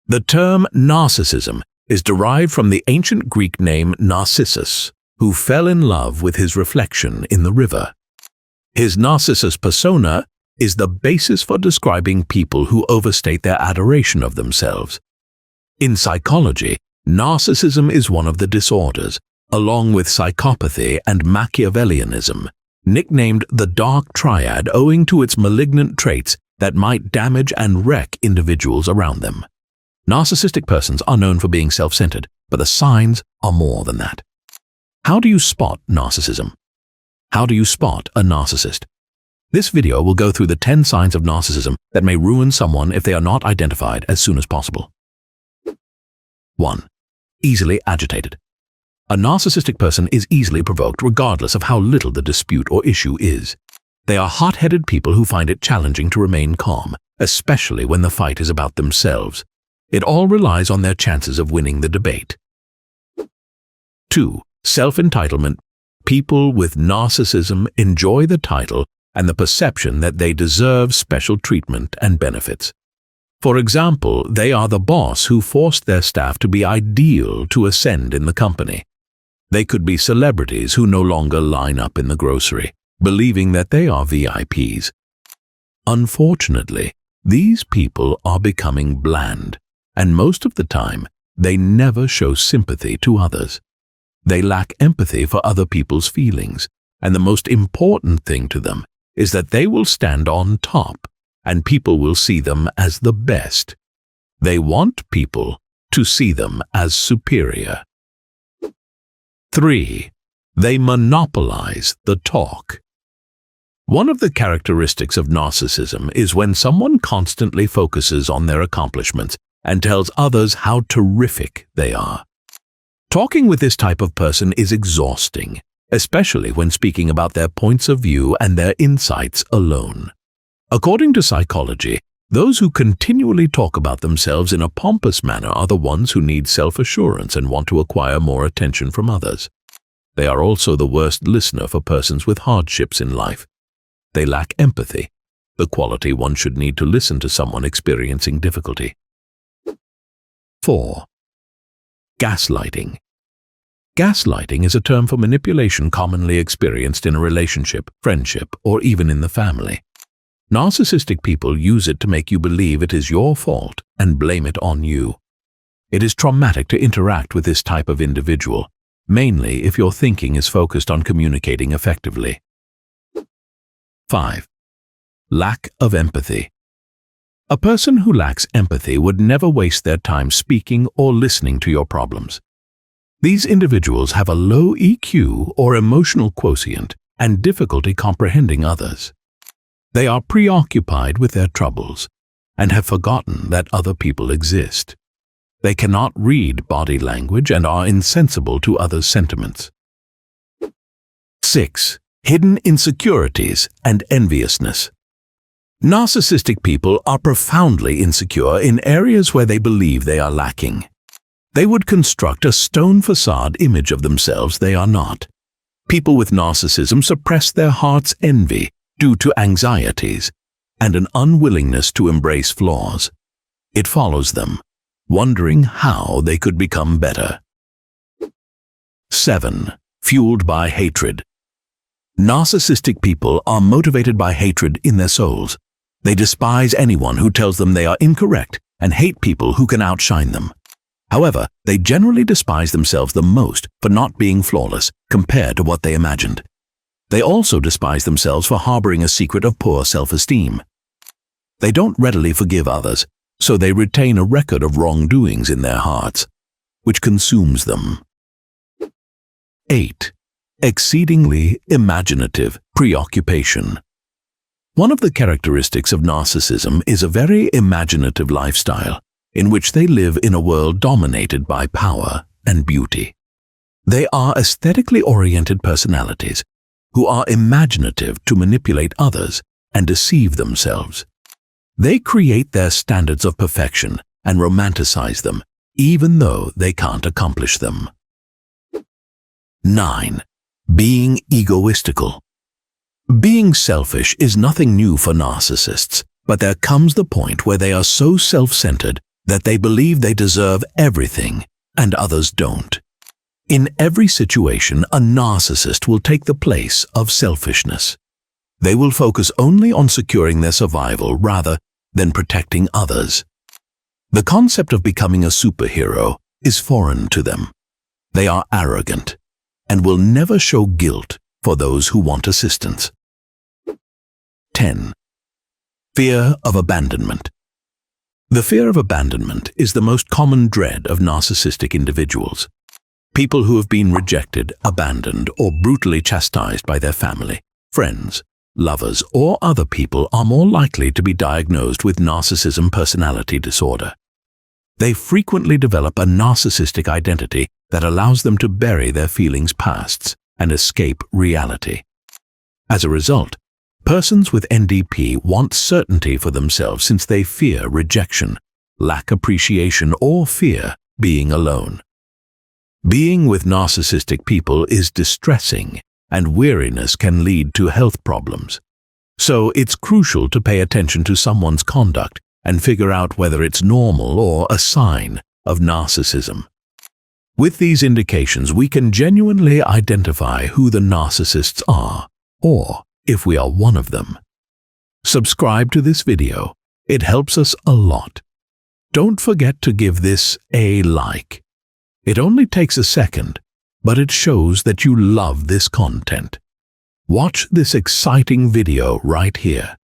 The term narcissism is derived from the ancient Greek name Narcissus, who fell in love with his reflection in the river. His Narcissus persona is the basis for describing people who overstate their adoration of themselves. In psychology, narcissism is one of the disorders, along with psychopathy and Machiavellianism, nicknamed the Dark Triad owing to its malignant traits that might damage and wreck individuals around them. Narcissistic persons are known for being self-centered, but the signs are more than that. How do you spot narcissism? How do you spot a narcissist? This video will go through the 10 signs of narcissism that may ruin someone if they are not identified as soon as possible. 1. Easily agitated. A narcissistic person is easily provoked regardless of how little the dispute or issue is. They are hot-headed people who find it challenging to remain calm, especially when the fight is about themselves. It all relies on their chances of winning the debate. 2. Self-entitlement. People with narcissism enjoy the title and the perception that they deserve special treatment and benefits. For example, they are the boss who forced their staff to be ideal to ascend in the company. They could be celebrities who no longer line up in the grocery, believing that they are VIPs. Unfortunately, these people are becoming bland, and most of the time, they never show sympathy to others. They lack empathy for other people's feelings, and the most important thing to them is that they will stand on top, and people will see them as the best. They want people to see them as superior. 3. They monopolize the talk. One of the characteristics of narcissism is when someone constantly focuses on their accomplishments and tells others how terrific they are. Talking with this type of person is exhausting, especially when speaking about their points of view and their insights alone. According to psychology, those who continually talk about themselves in a pompous manner are the ones who need self-assurance and want to acquire more attention from others. They are also the worst listener for persons with hardships in life. They lack empathy, the quality one should need to listen to someone experiencing difficulty. 4. Gaslighting. Gaslighting is a term for manipulation commonly experienced in a relationship, friendship, or even in the family. Narcissistic people use it to make you believe it is your fault and blame it on you. It is traumatic to interact with this type of individual, mainly if your thinking is focused on communicating effectively. 5. Lack of empathy. A person who lacks empathy would never waste their time speaking or listening to your problems. These individuals have a low EQ or emotional quotient and difficulty comprehending others. They are preoccupied with their troubles and have forgotten that other people exist. They cannot read body language and are insensible to others' sentiments. 6. Hidden insecurities and enviousness. Narcissistic people are profoundly insecure in areas where they believe they are lacking. They would construct a stone facade image of themselves they are not. People with narcissism suppress their heart's envy due to anxieties and an unwillingness to embrace flaws. It follows them, wondering how they could become better. 7. Fueled by hatred. Narcissistic people are motivated by hatred in their souls. They despise anyone who tells them they are incorrect and hate people who can outshine them. However, they generally despise themselves the most for not being flawless compared to what they imagined. They also despise themselves for harboring a secret of poor self-esteem. They don't readily forgive others, so they retain a record of wrongdoings in their hearts, which consumes them. 8. Exceedingly imaginative preoccupation. One of the characteristics of narcissism is a very imaginative lifestyle, in which they live in a world dominated by power and beauty. They are aesthetically oriented personalities who are imaginative to manipulate others and deceive themselves. They create their standards of perfection and romanticize them, even though they can't accomplish them. 9. Being egoistical. Being selfish is nothing new for narcissists, but there comes the point where they are so self-centered that they believe they deserve everything and others don't. In every situation, a narcissist will take the place of selfishness. They will focus only on securing their survival rather than protecting others. The concept of becoming a superhero is foreign to them. They are arrogant and will never show guilt for those who want assistance. 10. Fear of abandonment. The fear of abandonment is the most common dread of narcissistic individuals. People who have been rejected, abandoned, or brutally chastised by their family, friends, lovers, or other people are more likely to be diagnosed with narcissism personality disorder. They frequently develop a narcissistic identity that allows them to bury their feelings' pasts and escape reality. As a result, persons with NDP want certainty for themselves since they fear rejection, lack appreciation, or fear being alone. Being with narcissistic people is distressing, and weariness can lead to health problems. So it's crucial to pay attention to someone's conduct and figure out whether it's normal or a sign of narcissism. With these indications, we can genuinely identify who the narcissists are, or if we are one of them. Subscribe to this video. It helps us a lot. Don't forget to give this a like. It only takes a second, but it shows that you love this content. Watch this exciting video right here.